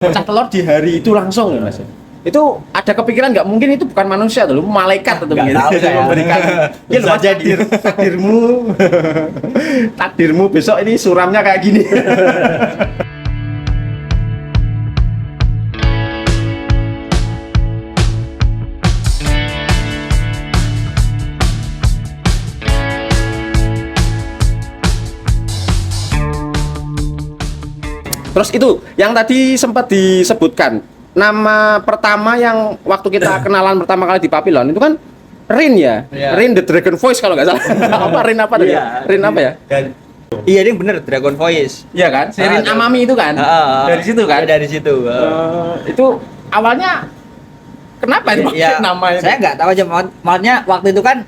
pecah telur di hari itu langsung ya Mas. Itu ada kepikiran nggak mungkin itu bukan manusia tuh, malaikat atau Nggak tahu saya. memberikan ya lu Bisa jadi. takdirmu takdirmu besok ini suramnya kayak gini. Terus itu yang tadi sempat disebutkan nama pertama yang waktu kita kenalan pertama kali di Papillon itu kan Rin ya, Iya. Rin the Dragon Voice kalau nggak salah. Apa Rin apa tadi? Iya. Rin apa ya? Dan iya ini bener Dragon Voice. Iya kan? Si Rin Ah, Amami itu kan? Dari situ kan? Iya, dari situ. Itu awalnya kenapa itu Ya, namanya? saya nggak tahu aja maksudnya waktu itu kan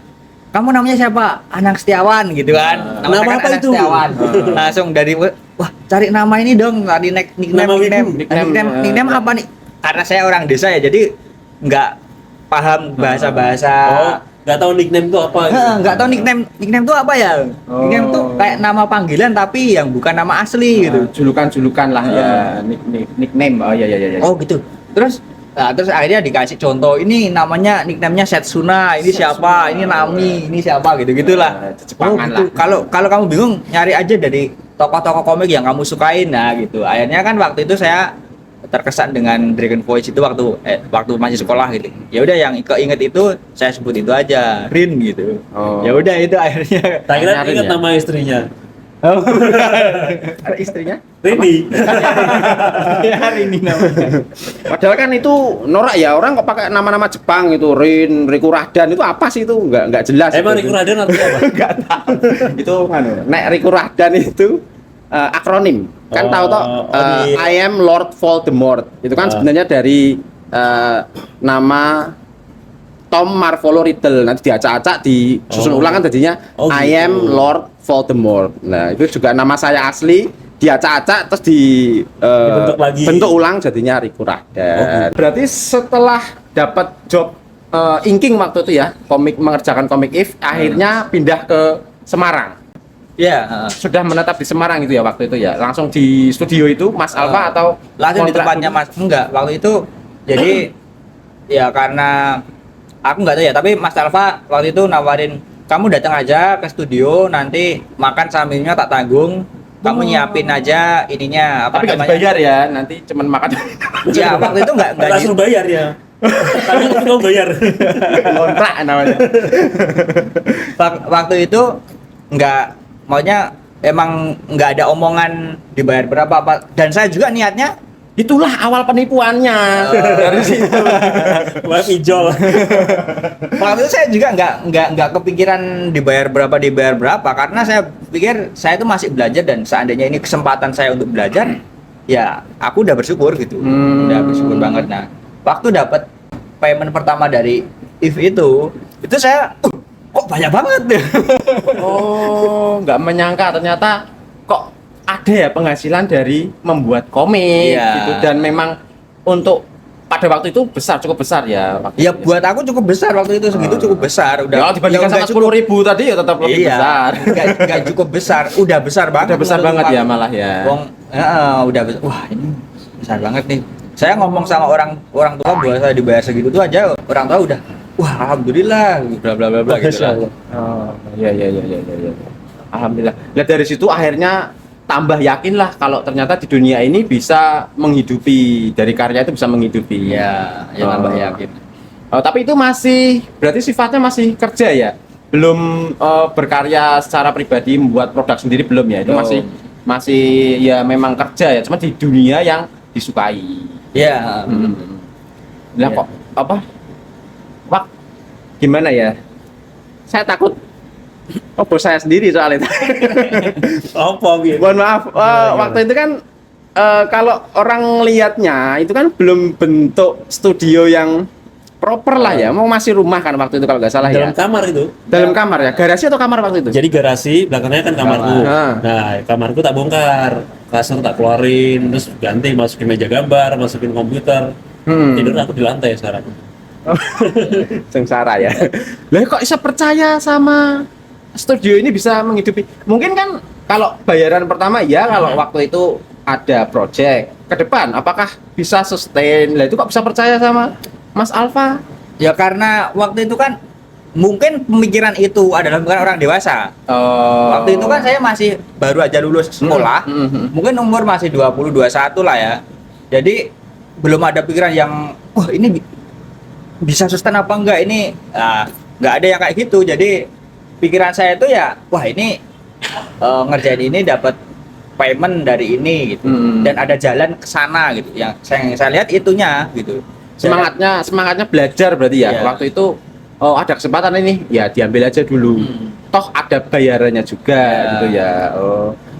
kamu namanya siapa? Anang Setiawan gitu kan. Nama saya kan apa Anang itu? Setiawan. Langsung dari wah cari nama ini dong, cari Nama wibu. nickname apa nih? Karena saya orang desa ya jadi nggak paham bahasa-bahasa. Oh, nggak tahu nickname itu apa gitu. Nggak tahu nickname itu apa ya? Nickname tuh kayak nama panggilan tapi yang bukan nama asli gitu. Julukan-julukan lah ya, nickname. Oh iya iya iya. Oh gitu. Terus akhirnya dikasih contoh ini namanya nickname-nya Setsuna, ini siapa, ini Nami, ini siapa gitu-gitulah. Jepangan gitu. lah. Kalau kamu bingung nyari aja dari tokoh-tokoh komik yang kamu sukain nah gitu. Akhirnya kan waktu itu saya terkesan dengan Dragon Voice itu waktu masih sekolah gitu. Ya udah yang keinget itu saya sebut itu aja Rin gitu. Oh. Ya udah itu akhirnya. Tak kira Rin ingat ya? nama istrinya. Ada istrinya? Rini. Ya Rini namanya. Padahal kan itu norak ya, orang kok pakai nama-nama Jepang itu Rin, Riku Rahdan itu apa sih itu? Nggak jelas. Emang itu. Riku Raden artinya apa? Nggak tahu. Itu nek Riku Rahdan itu akronim. Kan tahu toh I am Lord Voldemort. Itu kan sebenarnya dari nama Tom Marvolo Riddle. Nanti diacak-acak disusun ulang kan jadinya I gitu. am Lord Voldemort. Nah, itu juga nama saya asli diacak-acak terus Dibentuk lagi. bentuk ulang jadinya Riku Rahdan. Berarti setelah dapat job inking waktu itu ya, mengerjakan komik If, akhirnya pindah ke Semarang. Ya, Sudah menetap di Semarang itu ya waktu itu ya. Langsung di studio itu Mas Alfa atau langsung di kontrak tempatnya dulu? Mas enggak waktu itu jadi ya karena aku nggak tahu ya tapi Mas Alfa waktu itu nawarin kamu datang aja ke studio nanti makan sambilnya tak tanggung kamu nyiapin aja ininya apa Tapi nggak namanya dibayar ya, nanti cuman makan ya waktu itu nggak Nggak langsung bayar ya. Tapi itu kamu bayar. kontrak namanya. waktu itu nggak maunya emang nggak ada omongan dibayar berapa apa dan saya juga niatnya Itulah awal penipuannya. Dari situ. Wah, pinjol. waktu itu saya juga nggak kepikiran dibayar berapa karena saya pikir saya itu masih belajar dan seandainya ini kesempatan saya untuk belajar ya aku udah bersyukur gitu udah bersyukur banget. Nah waktu dapat payment pertama dari If itu saya kok banyak banget Oh, nggak menyangka ternyata kok ada ya penghasilan dari membuat komik Iya. gitu dan memang untuk pada waktu itu cukup besar ya. ya buat aku cukup besar waktu itu segitu cukup besar udah Ya dibandingkan ya, sama 10.000 tadi ya tetap lebih iya, besar. nggak cukup besar udah besar banget Udah besar menurut banget aku. ya malah ya. Udah besar. Wah ini besar banget nih saya ngomong sama orang tua bahwa saya dibayar segitu tuh aja orang tua udah wah alhamdulillah bla bla bla bla gitu lah. Oh, iya. Alhamdulillah. Nah, dari situ akhirnya tambah yakin lah kalau ternyata di dunia ini bisa menghidupi dari karya itu bisa menghidupi. ya tambah yakin. Oh, tapi itu berarti sifatnya masih kerja ya? Belum berkarya secara pribadi membuat produk sendiri belum ya? Itu Belum. masih ya memang kerja ya, cuma di dunia yang disukai. Ya Lah Ya. kok apa? Wah, gimana ya? Saya takut bos saya sendiri soalnya. Apa gitu? Mohon maaf, Gimana? waktu itu kan kalau orang lihatnya itu kan belum bentuk studio yang proper lah ya, mau masih rumah kan waktu itu kalau nggak salah Dalam ya. kamar itu. Dalam kamar ya, garasi atau kamar waktu itu? Jadi garasi, belakangnya kan kamarku. Ah. Nah, kamarku tak bongkar, kasur tak keluarin, terus ganti masukin meja gambar, masukin komputer. Tidur aku di lantai sekarang. Sengsara ya. Lah kok bisa percaya sama studio ini bisa menghidupi? Mungkin kan kalau bayaran pertama ya kalau waktu itu ada project ke depan apakah bisa sustain? Lah itu kok bisa percaya sama Mas Alfa? Ya karena waktu itu kan mungkin pemikiran itu adalah bukan orang dewasa. Waktu itu kan saya masih baru aja lulus sekolah. Mungkin umur masih 20 21 lah ya. Jadi belum ada pikiran yang wah ini bisa sustain apa enggak ini. Nggak ada yang kayak gitu. Jadi pikiran saya itu ya wah ini ngerjain ini dapat payment dari ini gitu. Dan ada jalan ke sana gitu. Yang saya lihat itunya gitu. Semangatnya belajar berarti ya. Iya. Waktu itu oh ada kesempatan ini ya diambil aja dulu. Toh ada bayarannya juga gitu ya.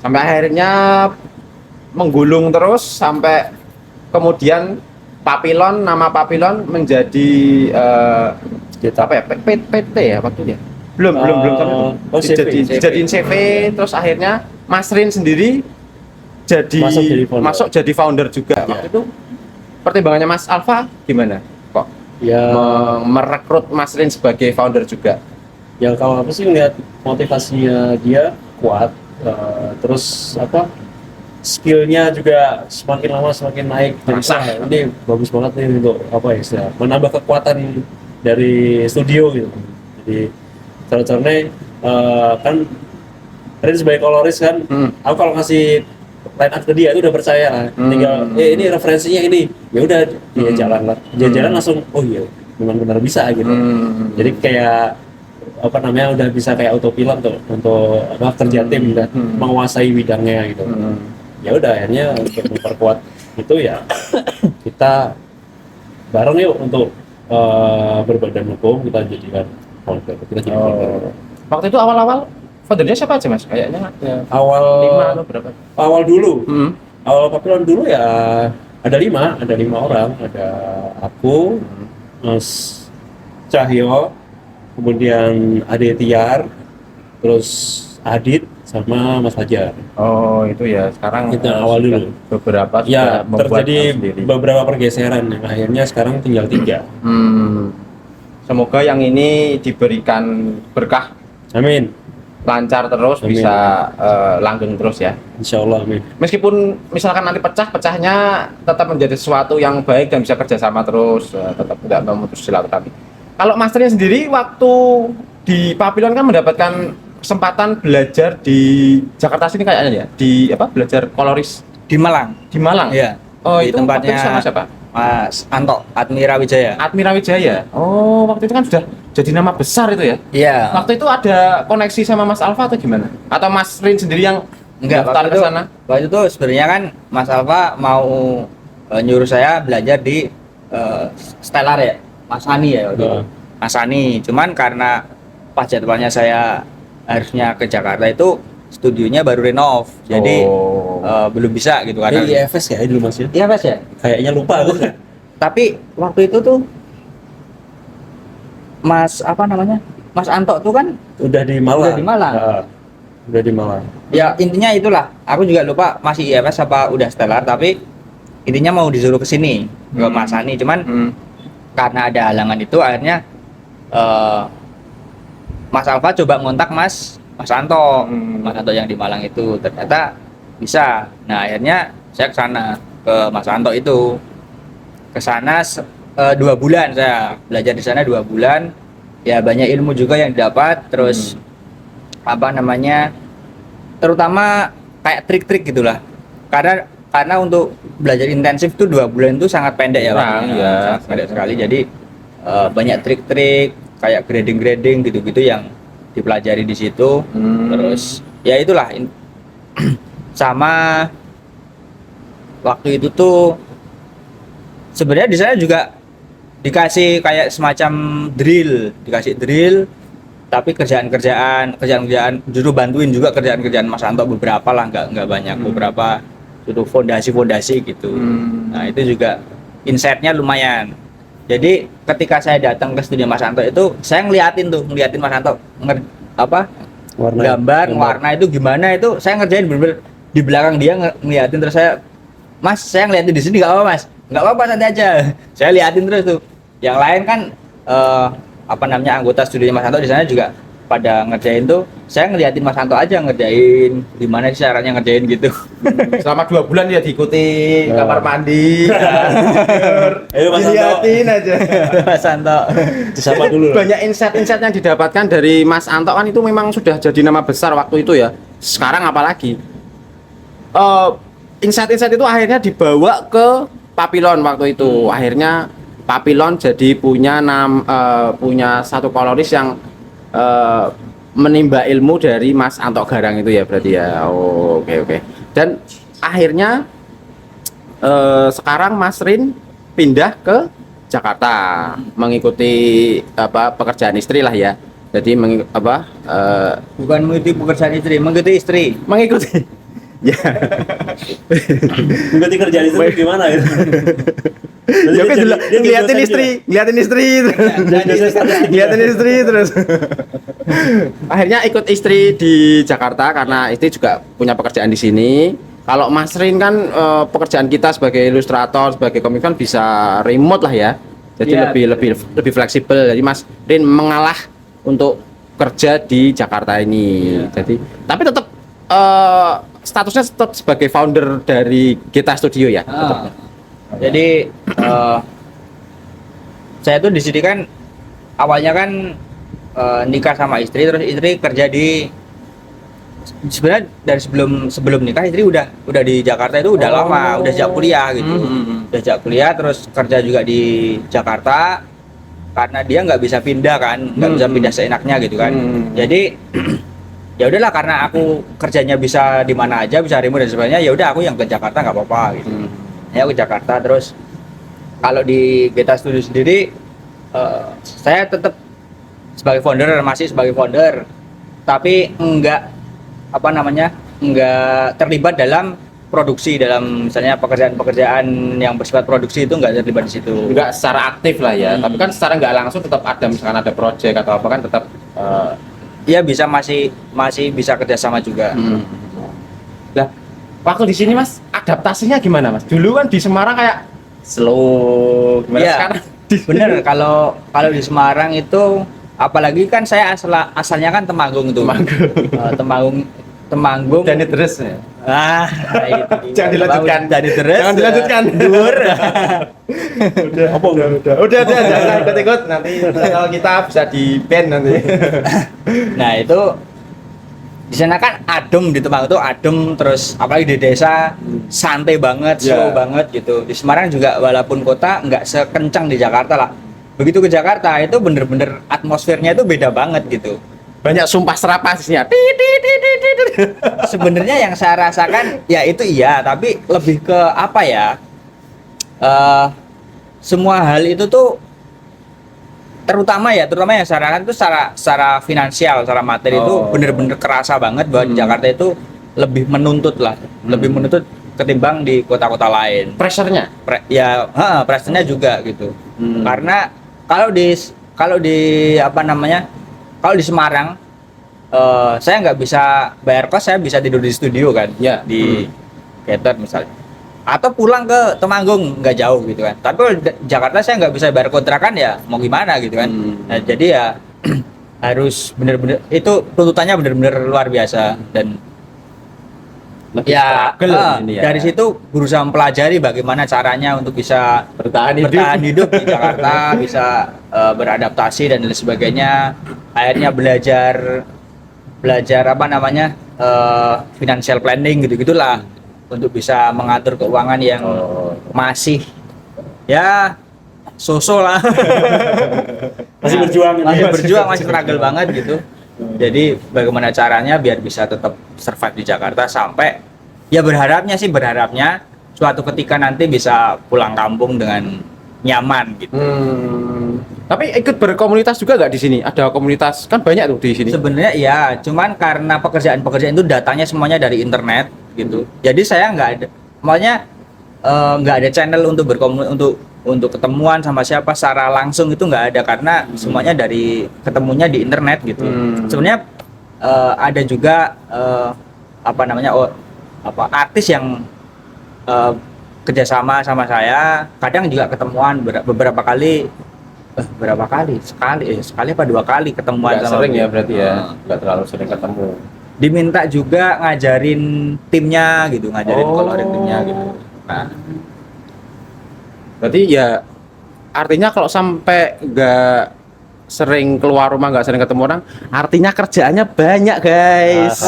Sampai akhirnya menggulung terus sampai kemudian nama Papilon menjadi apa ya? PT ya waktu itu ya. Belum sampai itu. Dijadiin CV terus akhirnya Mas Rin sendiri masuk jadi founder juga. Waktu itu pertimbangannya Mas Alfa gimana? Kok Ya merekrut Mas Rin sebagai founder juga? ya kalau aku sih lihat motivasinya dia kuat, terus apa skillnya juga semakin lama semakin naik. Jadi ini bagus banget nih untuk apa ya istilah menambah kekuatan dari studio gitu. Jadi cara-caranya kan Rin sebagai koloris kan, aku kalau ngasih line up ke dia itu udah percaya lah. Tinggal ini referensinya ini, ya udah dia jalan lah. Dia jalan langsung oh iya memang benar bisa gitu. Jadi kayak apa namanya udah bisa kayak autopilot tuh untuk apa kerja tim udah menguasai bidangnya gitu. Ya udah akhirnya untuk memperkuat itu ya kita bareng yuk untuk berbadan hukum kita jadikan founder. Kita jadi founder. Waktu itu awal-awal foundernya siapa aja Mas? Kayaknya ya, Awal 5 atau berapa? Awal dulu. Awal Papilon dulu ya ada 5 orang, ada aku, Mas Cahyo, kemudian Ade Tiar, terus Adit sama Mas Fajar. Oh itu ya sekarang Itu awal dulu. Beberapa Ya sudah membuat terjadi sendiri. beberapa pergeseran yang akhirnya sekarang tinggal 3. Semoga yang ini diberikan berkah, Amin. lancar terus, Amin. bisa langgeng terus ya. Insya Allah amin. Meskipun misalkan nanti pecahnya tetap menjadi sesuatu yang baik dan bisa kerjasama terus, tetap tidak memutus silaturahmi. Kalau Mas Rin sendiri waktu di Papilon kan mendapatkan kesempatan belajar di Jakarta sini kayaknya ya, di apa belajar koloris Di Malang. di Malang. Iya. Oh Di itu tempatnya waktu itu sama siapa? Mas Anto Admira Wijaya. Admira Wijaya. Oh waktu itu kan sudah jadi nama besar itu ya. Iya. Waktu itu ada koneksi sama Mas Alfa atau gimana? Atau Mas Rin sendiri yang Enggak, daftar ke sana? waktu itu sebenarnya kan Mas Alfa mau nyuruh saya belajar di Stellar ya, Mas Ani ya waktu itu. Mas Ani, cuman karena pas jadwalnya saya harusnya ke Jakarta itu studionya baru renov, jadi belum bisa gitu karena Ini IFS ya dulu Mas ya? Iya Mas ya. Kayaknya lupa aku. Tapi waktu itu tuh Mas apa namanya? Mas Anto tuh kan Udah di Malang. Udah di Malang. Udah di Malang. ya intinya itulah. Aku juga lupa masih IFS apa udah Stellar, tapi intinya mau disuruh ke sini ke Mas Ani, cuman karena ada halangan itu akhirnya Mas Alfa coba ngontak Mas Anto, Mas Anto yang di Malang itu ternyata bisa. Nah akhirnya saya ke sana ke Mas Anto itu, ke sana 2 bulan saya belajar di sana 2 bulan. Ya banyak ilmu juga yang didapat, terus apa namanya, terutama kayak trik-trik gitulah. Karena untuk belajar intensif tuh 2 bulan itu sangat pendek ya, Pak. Ya, Sangat pendek sekali. Jadi banyak trik-trik kayak grading gitu-gitu yang dipelajari di situ. Terus ya itulah sama waktu itu tuh sebenarnya di sana juga dikasih kayak semacam dikasih drill, tapi kerjaan justru bantuin juga kerjaan Mas Anto beberapa lah, nggak banyak, beberapa itu fondasi gitu. Nah itu juga insight-nya lumayan. Jadi ketika saya datang ke studio Mas Anto itu saya ngeliatin Mas Anto gambar warna itu gimana, itu saya ngerjain bener-bener di belakang dia ngeliatin, terus saya ngeliatin di sini nggak apa Mas, nggak apa-apa santai aja, saya liatin terus tuh. Yang lain kan anggota studionya Mas Anto di sana juga pada ngerjain tuh, saya ngeliatin Mas Anto aja ngerjain, gimana sih caranya ngerjain gitu. Selama 2 bulan ya diikuti kamar mandi. Ayo Mas Anto. Diliatin aja. Mas Anto. Disapa dulu. Banyak insight-insight yang didapatkan dari Mas Anto kan itu memang sudah jadi nama besar waktu itu ya. Sekarang apalagi? Insight-insight itu akhirnya dibawa ke Papillon waktu itu. Akhirnya Papillon jadi punya satu koloris yang menimba ilmu dari Mas Anto Garang itu ya berarti ya. Oh, oke. Dan akhirnya sekarang Mas Rin pindah ke Jakarta mengikuti pekerjaan istri lah ya. Jadi Bukan mengikuti pekerjaan istri, mengikuti istri. mengikuti ya. Berarti kerjaan itu gimana ya? Ya kan ngeliatin istri terus. Akhirnya ikut istri di Jakarta karena istri juga punya pekerjaan di sini. Kalau Mas Rin kan pekerjaan kita sebagai ilustrator, sebagai komik kan bisa remote lah ya. Jadi Iya, lebih fleksibel. Jadi Mas Rin mengalah untuk kerja di Jakarta ini. Jadi tapi tetap statusnya tetap sebagai founder dari Geta Studio ya. Jadi saya tuh di sini kan awalnya kan nikah sama istri, terus istri kerja di, sebenarnya dari sebelum nikah istri udah di Jakarta itu udah lama, udah sejak kuliah gitu. Udah sejak kuliah terus kerja juga di Jakarta karena dia nggak bisa pindah kan, nggak bisa pindah seenaknya gitu kan. Jadi ya udahlah, karena aku kerjanya bisa di mana aja, bisa remote dan sebagainya, ya udah aku yang ke Jakarta nggak apa-apa gitu. Ya ke Jakarta. Terus kalau di Geta Studio sendiri saya tetap sebagai founder, masih sebagai founder, tapi enggak terlibat dalam produksi, dalam misalnya pekerjaan yang bersifat produksi itu enggak terlibat di situ. Enggak secara aktif lah ya, tapi kan secara nggak langsung tetap ada, misalkan ada project atau apa kan tetap Ya bisa, masih bisa kerjasama juga. Lah, waktu di sini Mas, adaptasinya gimana Mas? Dulu kan di Semarang kayak slow, gimana Iya, sekarang? bener. Kalau di Semarang itu, apalagi kan saya asalnya kan Temanggung tuh. Temanggung. Dan terus ya. Itu. Jangan dilanjutkan. Jangan dilanjutkan. Dur. Udah, jangan ikut-ikut nanti kalau kita bisa di-ban nanti. Nah, itu di sana kan adem, di Temanggung tuh adem, terus apalagi di desa santai banget, slow banget gitu. Di Semarang juga walaupun kota nggak sekencang di Jakarta lah. Begitu ke Jakarta itu bener-bener atmosfernya itu beda banget gitu. Banyak sumpah serapah sisinya. Sebenarnya yang saya rasakan ya itu iya, tapi lebih ke apa ya? Semua hal itu tuh terutama yang saya rasakan itu secara finansial, secara materi itu bener-bener kerasa banget bahwa di Jakarta itu lebih menuntut lah, lebih menuntut ketimbang di kota-kota lain. Pressure-nya? Pressure-nya juga gitu. Karena kalau di kalau di Semarang saya nggak bisa bayar kos, saya bisa tidur di studio kan, di cater misalnya, atau pulang ke Temanggung, nggak jauh gitu kan. Tapi kalau di Jakarta saya nggak bisa bayar kontrakan, ya mau gimana gitu kan. Nah, jadi ya harus bener-bener, itu tuntutannya bener-bener luar biasa. Dan ya, dari situ berusaha mempelajari bagaimana caranya untuk bisa bertahan hidup di Jakarta, bisa beradaptasi dan lain sebagainya. Akhirnya belajar financial planning gitu-gitulah, untuk bisa mengatur keuangan yang masih ya so-so lah. Masih berjuang, masih struggle banget gitu. Jadi bagaimana caranya biar bisa tetap survive di Jakarta sampai ya berharapnya suatu ketika nanti bisa pulang kampung dengan nyaman gitu. Tapi ikut berkomunitas juga nggak di sini? Ada komunitas kan banyak tuh di sini. Sebenarnya ya, cuman karena pekerjaan itu datanya semuanya dari internet gitu. Jadi saya nggak ada, makanya nggak ada channel untuk untuk ketemuan sama siapa secara langsung, itu nggak ada, karena semuanya ketemunya di internet gitu. Sebenarnya ada juga artis yang kerjasama sama saya, kadang juga ketemuan beberapa kali berapa kali? Sekali apa 2 kali ketemuan Nggak sama sering ya beliau. berarti ya, nggak terlalu sering ketemu. Diminta juga ngajarin timnya gitu, ngajarin Oh. coloring timnya gitu. Nah, Berarti ya artinya kalau sampai nggak sering keluar rumah, nggak sering ketemu orang, artinya kerjaannya banyak guys.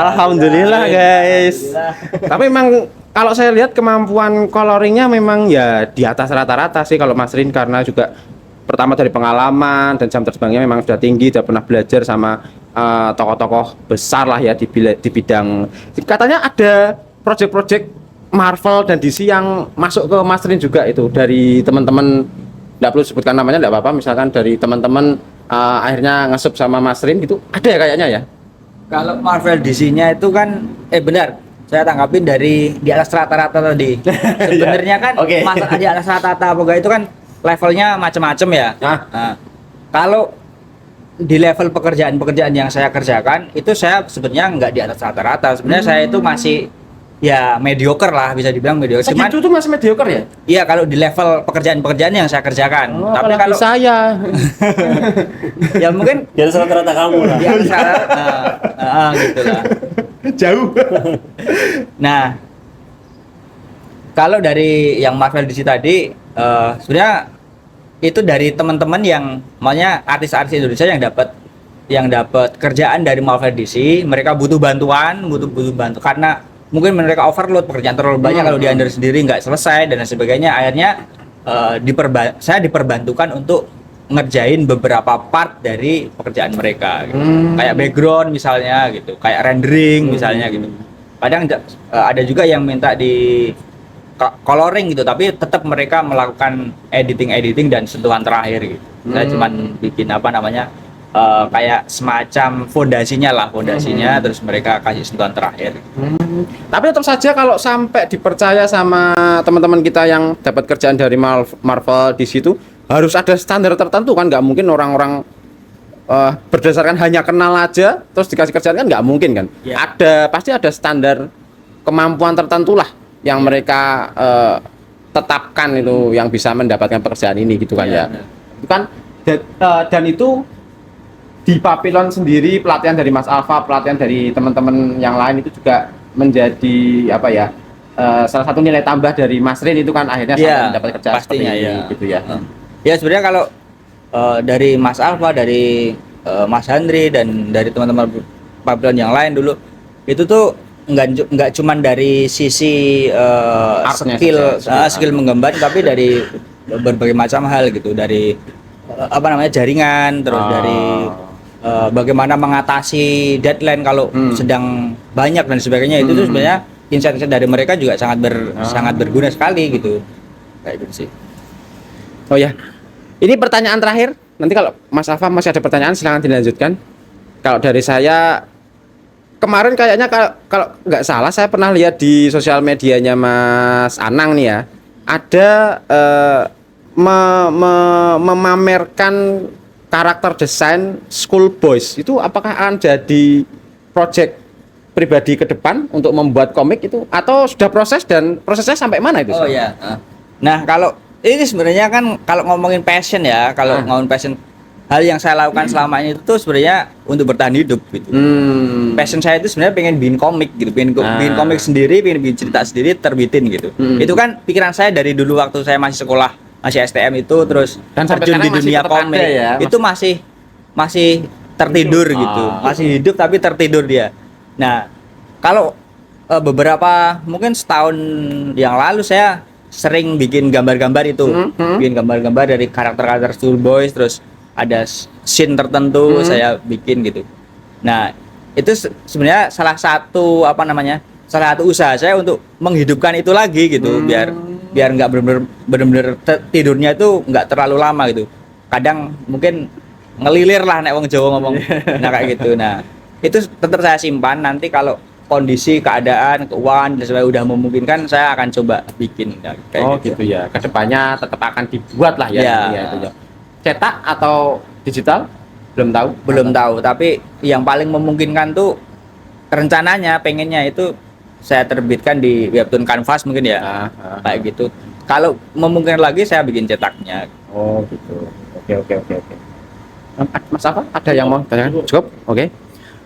Alhamdulillah guys. Tapi memang kalau saya lihat kemampuan coloringnya memang ya di atas rata-rata sih kalau Mas Rin, karena juga pertama dari pengalaman dan jam terbangnya memang sudah tinggi, sudah pernah belajar sama tokoh-tokoh besar lah ya di bidang. Katanya ada project-project Marvel dan DC yang masuk ke Mas Rin juga itu dari teman-teman, nggak perlu sebutkan namanya nggak apa-apa, misalkan dari teman-teman akhirnya ngesub sama Mas Rin gitu, ada ya kayaknya ya. kalau Marvel DC-nya itu kan benar, saya tanggapin dari di atas rata-rata tadi. Sebenarnya kan Oke. masalah di atas rata-rata apa itu kan levelnya macam-macam ya. Nah, kalau di level pekerjaan-pekerjaan yang saya kerjakan itu saya sebenarnya nggak di atas rata-rata. Sebenarnya saya itu masih ya mediocre lah, bisa dibilang mediocre. Cuman Segitu tuh masih mediocre ya? iya kalau di level pekerjaan-pekerjaan yang saya kerjakan. Oh, Tapi apalagi kalau saya ya mungkin Di atas rata-rata kamu lah. di atas gitu lah. jauh. Nah, kalau dari yang Marvel DC tadi, sebenarnya itu dari teman-teman yang maunya artis-artis Indonesia yang dapat kerjaan dari Marvel DC, mereka butuh bantuan, butuh bantu karena mungkin mereka overload pekerjaan terlalu banyak kalau di under sendiri nggak selesai dan lain sebagainya. Akhirnya saya diperbantukan untuk ngerjain beberapa part dari pekerjaan mereka gitu. Kayak background misalnya gitu, kayak rendering misalnya gitu. Kadang ada juga yang minta di coloring gitu, tapi tetap mereka melakukan editing dan sentuhan terakhir gitu. Saya cuman bikin apa namanya kayak semacam fondasinya, terus mereka kasih sentuhan terakhir. Tapi tetap saja kalau sampai dipercaya sama teman-teman kita yang dapat kerjaan dari Marvel di situ, harus ada standar tertentu kan, nggak mungkin orang-orang berdasarkan hanya kenal aja terus dikasih kerjaan kan nggak mungkin kan. Ya. Pasti ada standar kemampuan tertentu lah yang mereka tetapkan itu yang bisa mendapatkan pekerjaan ini gitu kan ya. Itu kan dan itu di Papillon sendiri, pelatihan dari Mas Alfa, pelatihan dari teman-teman yang lain itu juga menjadi apa ya, salah satu nilai tambah dari Mas Rin itu kan akhirnya sampai mendapat kerjaan pastinya seperti ini, ya. gitu ya. Ya sebenarnya kalau dari Mas Alfa, dari Mas Handri dan dari teman-teman Papillon yang lain dulu itu tuh nggak cuman dari sisi Artnya skill saja, skill menggambar, tapi dari berbagai macam hal gitu, dari apa namanya jaringan, terus dari bagaimana mengatasi deadline kalau sedang banyak dan sebagainya. Itu tuh sebenarnya insight dari mereka juga sangat berguna sekali gitu, kayak gitu sih. Oh ya, ini pertanyaan terakhir. Nanti kalau Mas Alfa masih ada pertanyaan silahkan dilanjutkan. Kalau dari saya kemarin kayaknya kalau nggak salah saya pernah lihat di sosial medianya Mas Anang nih ya, ada memamerkan karakter desain School Boys. Itu apakah akan jadi project pribadi ke depan untuk membuat komik itu, atau sudah proses dan prosesnya sampai mana itu? Oh ya. Nah, kalau ini sebenarnya kan kalau ngomongin passion ya, kalau ngomongin passion, hal yang saya lakukan selama ini itu tuh sebenarnya untuk bertahan hidup gitu. Passion saya itu sebenarnya pengen bikin komik gitu, pengen komik sendiri, pengen bikin cerita sendiri, terbitin gitu. Itu kan pikiran saya dari dulu waktu saya masih sekolah, masih STM itu, terus Dan sampai terjun di sekarang masih dunia tetap komik ada ya, itu masih tertidur gitu, masih hidup tapi tertidur dia. Nah, kalau beberapa mungkin setahun yang lalu saya sering bikin gambar-gambar itu, bikin gambar-gambar dari karakter-karakter School Boys, terus ada scene tertentu saya bikin gitu. Nah, itu sebenarnya salah satu usaha saya untuk menghidupkan itu lagi gitu, biar nggak bener-bener tidurnya itu nggak terlalu lama gitu. Kadang mungkin ngelilir lah nek wong Jawa ngomong. Nah kayak gitu. Nah, itu tetap saya simpan, nanti kalau kondisi, keadaan, keuangan dan sebagainya udah memungkinkan, saya akan coba bikin kayak gitu ya. Kedepannya tetap akan dibuat lah ya. Ya. Itu ya. Cetak atau digital? Belum tahu. Tapi yang paling memungkinkan tuh rencananya pengennya itu saya terbitkan di webtoon kanvas mungkin ya. Kayak gitu. Kalau memungkinkan lagi saya bikin cetaknya. Oh gitu. Oke. Mas apa? Ada yang mau tanyakan? Cukup? Oke.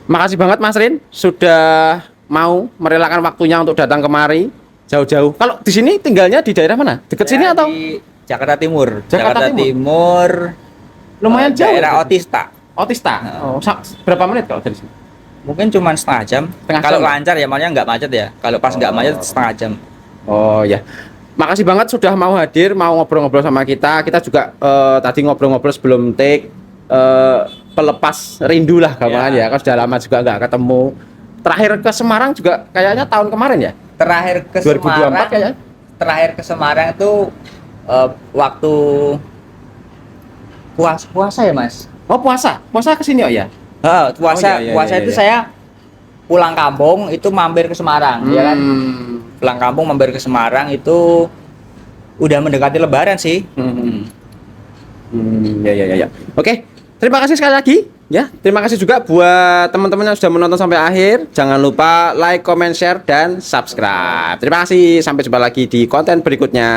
Makasih banget Mas Rin sudah mau merelakan waktunya untuk datang kemari jauh-jauh. Kalau di sini tinggalnya di daerah mana? Dekat sini atau? Di Jakarta Timur. Jakarta Timur. Lumayan jauh. Daerah itu. Otista. Otista. Oh, berapa menit kalau dari sini? Mungkin cuma setengah jam. Setengah Kalau jam? lancar ya, makanya nggak macet ya. Kalau pas nggak macet setengah jam. Oh ya. Makasih banget sudah mau hadir, mau ngobrol-ngobrol sama kita. Kita juga tadi ngobrol-ngobrol sebelum take pelepas rindu lah kawan ya. Kan sudah lama juga nggak ketemu. Terakhir ke Semarang juga kayaknya tahun kemarin ya? Terakhir ke 2024 Semarang. kayaknya. Terakhir ke Semarang itu waktu puasa ya, Mas. Oh puasa ke sini oh ya? Puasa iya, puasa iya, itu iya. saya pulang kampung itu mampir ke Semarang, ya kan? Pulang kampung mampir ke Semarang itu udah mendekati Lebaran sih. Ya. Oke, terima kasih sekali lagi. Ya, terima kasih juga buat teman-teman yang sudah menonton sampai akhir. Jangan lupa like, comment, share, dan subscribe. Terima kasih. Sampai jumpa lagi di konten berikutnya.